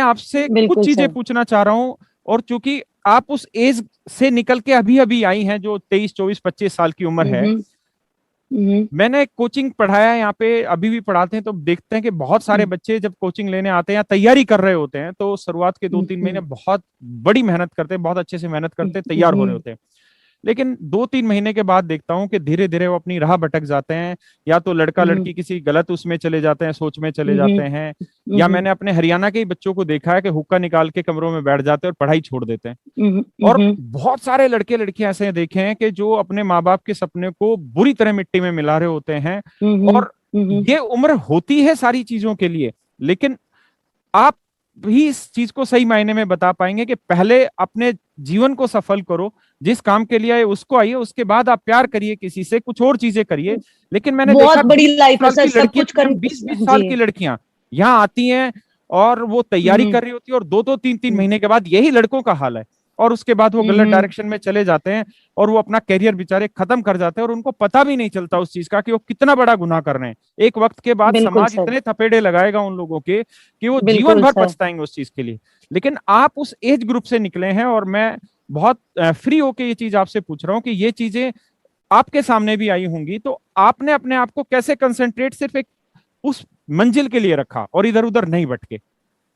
आपसे कुछ बिल्कुल चीजें सर। पूछना चाह रहा हूँ, और चूंकि आप उस एज से निकल के अभी अभी आई हैं, जो 23, 24, 25 साल की उम्र है। हम्म। हम्म। मैंने कोचिंग पढ़ाया है यहाँ पे, अभी भी पढ़ाते हैं, तो देखते हैं कि बहुत सारे बच्चे जब कोचिंग लेने आते हैं या तैयारी कर रहे होते हैं, तो शुरुआत के 2-3 महीने बहुत बड़ी मेहनत करते हैं, बहुत अच्छे से मेहनत करते हैं, तैयार हो रहे होते हैं। लेकिन 2-3 महीने के बाद देखता हूँ कि धीरे धीरे वो अपनी राह भटक जाते हैं, या तो लड़का लड़की किसी गलत उसमें चले जाते हैं, सोच में चले जाते हैं, या मैंने अपने हरियाणा के ही बच्चों को देखा है कि हुक्का निकाल के कमरों में बैठ जाते हैं और पढ़ाई छोड़ देते हैं। और बहुत सारे लड़के लड़कियां ऐसे देखे हैं कि जो अपने माँ बाप के सपने को बुरी तरह मिट्टी में मिला रहे होते हैं। और ये उम्र होती है सारी चीजों के लिए, लेकिन आप भी इस चीज को सही मायने में बता पाएंगे कि पहले अपने जीवन को सफल करो, जिस काम के लिए आए उसको आइए, उसके बाद आप प्यार करिए किसी से, कुछ और चीजें करिए। लेकिन मैंने देखा बहुत बड़ी 20 लाइफ है साल सर, की सब कुछ लड़कियां, कर। 20-20 साल जी। की लड़कियां यहाँ आती हैं और वो तैयारी कर रही होती है, और 2-2, 3-3 महीने के बाद यही लड़कों का हाल है, और उसके बाद वो गलत डायरेक्शन में चले जाते हैं, और वो अपना करियर बेचारे खत्म कर जाते हैं, और उनको पता भी नहीं चलता उस चीज का कि वो कितना बड़ा गुनाह कर रहे हैं। एक वक्त के बाद बिल्कुल समाज सर। इतने थपेड़े लगाएगा उन लोगों के कि वो जीवन बिल्कुल भर सर। पछताएंगे उस चीज के लिए। लेकिन आप उस एज ग्रुप से निकले हैं, और मैं बहुत फ्री होके ये चीज आपसे पूछ रहा हूँ कि ये चीजें आपके सामने भी आई होंगी, तो आपने अपने आप को कैसे कंसंट्रेट सिर्फ एक उस मंजिल के लिए रखा और इधर उधर नहीं भटके?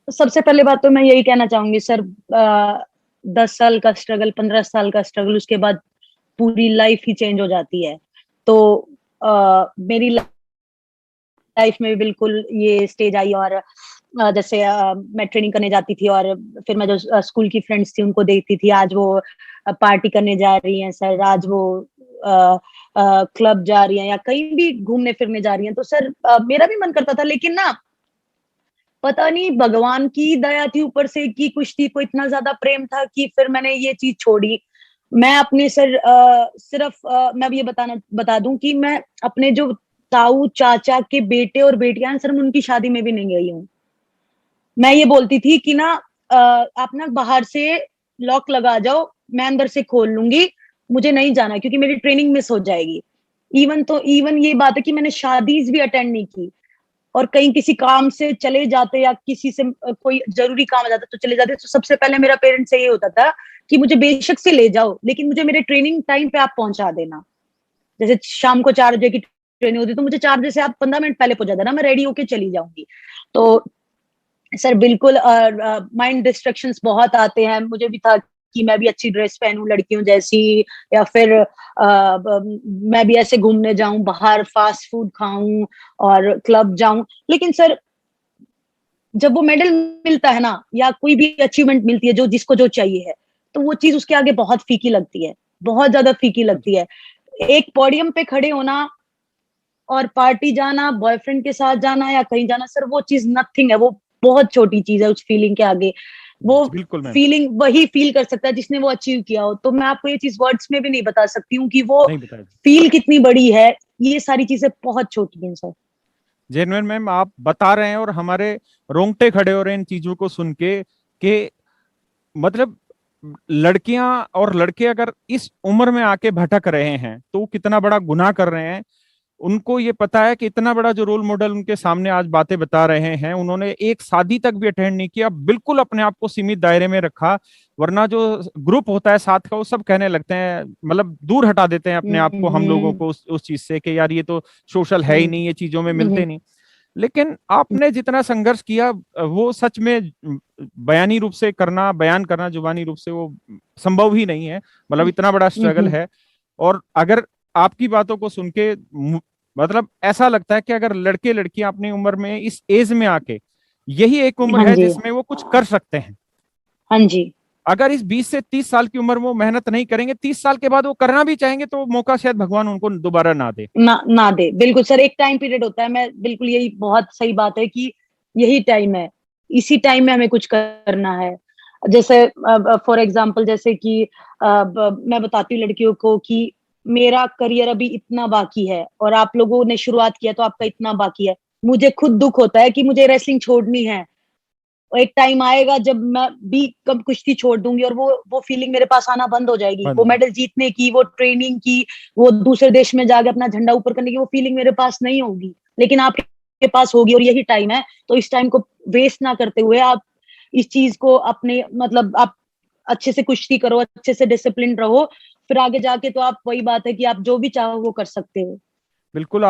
सबसे पहले बात तो मैं यही कहना चाहूंगी सर, 10 साल का स्ट्रगल, 15 साल का स्ट्रगल, उसके बाद पूरी लाइफ ही चेंज हो जाती है। तो मेरी लाइफ में भी बिल्कुल ये स्टेज आई, और जैसे मैं ट्रेनिंग करने जाती थी, और फिर मैं जो स्कूल की फ्रेंड्स थी उनको देखती थी, आज वो पार्टी करने जा रही हैं सर, आज वो क्लब जा रही हैं या कहीं भी घूमने फिरने जा रही हैं। तो सर मेरा भी मन करता था, लेकिन ना पता नहीं भगवान की दया थी ऊपर से कि कुश्ती को इतना ज्यादा प्रेम था कि फिर मैंने ये चीज छोड़ी। मैं अपने सर सिर्फ मैं भी ये बता दूं कि मैं अपने जो ताऊ चाचा के बेटे और बेटियां हैं सर, मैं उनकी शादी में भी नहीं गई हूँ। मैं ये बोलती थी कि ना आप ना बाहर से लॉक लगा जाओ, मैं अंदर से खोल लूंगी, मुझे नहीं जाना क्योंकि मेरी ट्रेनिंग मिस हो जाएगी। इवन ये बात है कि मैंने शादीज भी अटेंड नहीं की, और कहीं किसी काम से चले जाते या किसी से कोई जरूरी काम आ जाता तो चले जाते, तो सबसे पहले मेरा पेरेंट्स से ये होता था कि मुझे बेशक से ले जाओ, लेकिन मुझे मेरे ट्रेनिंग टाइम पे आप पहुंचा देना। जैसे शाम को 4 बजे की ट्रेनिंग होती तो मुझे 4 बजे से आप 15 मिनट पहले पहुंचा देना, मैं रेडी होके चली जाऊंगी। तो सर बिल्कुल माइंड डिस्ट्रैक्शंस बहुत आते हैं, मुझे भी था कि मैं भी अच्छी ड्रेस पहनूं लड़कियों जैसी, या फिर मैं भी ऐसे घूमने जाऊं, बाहर फास्ट फूड खाऊं और क्लब जाऊं। लेकिन सर जब वो मेडल मिलता है ना, या कोई भी अचीवमेंट मिलती है जो जिसको जो चाहिए है, तो वो चीज उसके आगे बहुत फीकी लगती है, बहुत ज्यादा फीकी लगती है। एक पोडियम पे खड़े होना और पार्टी जाना, बॉयफ्रेंड के साथ जाना या कहीं जाना, सर वो चीज नथिंग है, वो बहुत छोटी चीज है उस फीलिंग के आगे। वो बिल्कुल मैम। फीलिंग वही फील कर सकता है जिसने वो अचीव किया हो। तो मैं आपको ये चीज वर्ड्स में भी नहीं बता सकती हूँ कि वो नहीं बताया। फील कितनी बड़ी है। ये सारी चीजें बहुत छोटी हैं सर। जेनवन मैम, आप बता रहे हैं और हमारे रोंगटे खड़े हो रहे हैं इन चीजों को सुन के, कि मतलब लड़कियां और लड़के अगर इस उम्र में आके भटक रहे हैं तो वो कितना बड़ा गुनाह कर रहे हैं। उनको ये पता है कि इतना बड़ा जो रोल मॉडल उनके सामने आज बातें बता रहे हैं, उन्होंने एक शादी तक भी अटेंड नहीं किया, बिल्कुल अपने आप को सीमित दायरे में रखा। वरना जो ग्रुप होता है साथ का, वो सब कहने लगते हैं, मतलब दूर हटा देते हैं अपने आप को, हम लोगों हम्म। को उस चीज से कि यार ये तो सोशल है ही नहीं, ये चीजों में मिलते हम्म। नहीं। लेकिन आपने जितना संघर्ष किया, वो सच में बयानी रूप से करना, बयान करना जुबानी रूप से वो संभव ही नहीं है। मतलब इतना बड़ा स्ट्रगल हम्म। है। और अगर आपकी बातों को सुन के मतलब ऐसा लगता है कि अगर लड़के लड़कियां अपनी उम्र में इस एज में आके, यही एक उम्र हाँ है जी। जिसमें वो कुछ कर सकते हैं। हाँ जी। अगर इस 20 से 30 साल की उम्र में वो मेहनत नहीं करेंगे, 30 साल के बाद वो करना भी चाहेंगे तो मौका शायद भगवान उनको दोबारा ना दे। ना दे, बिल्कुल सर, एक टाइम पीरियड होता है। मैं बिल्कुल, यही बहुत सही बात है कि यही टाइम है, इसी टाइम में हमें कुछ करना है। जैसे फॉर एग्जांपल, जैसे कि मैं बताती हूँ लड़कियों को कि मेरा करियर अभी इतना बाकी है और आप लोगों ने शुरुआत किया तो आपका इतना बाकी है। मुझे खुद दुख होता है कि मुझे रेसलिंग छोड़नी है, और एक टाइम आएगा जब मैं भी कब कुश्ती छोड़ दूंगी और वो फीलिंग मेरे पास आना बंद हो जाएगी। बंद वो हो जाए। मेडल जीतने की, वो ट्रेनिंग की, वो दूसरे देश में जाके अपना झंडा ऊपर करने की वो फीलिंग मेरे पास नहीं होगी, लेकिन आपके पास होगी, और यही टाइम है। तो इस टाइम को वेस्ट ना करते हुए आप इस चीज को अपने मतलब आप अच्छे से कुश्ती करो, अच्छे से डिसिप्लिन रहो, फिर आगे जाके तो आप वही बात है कि आप जो भी चाहो वो कर सकते हो। बिल्कुल।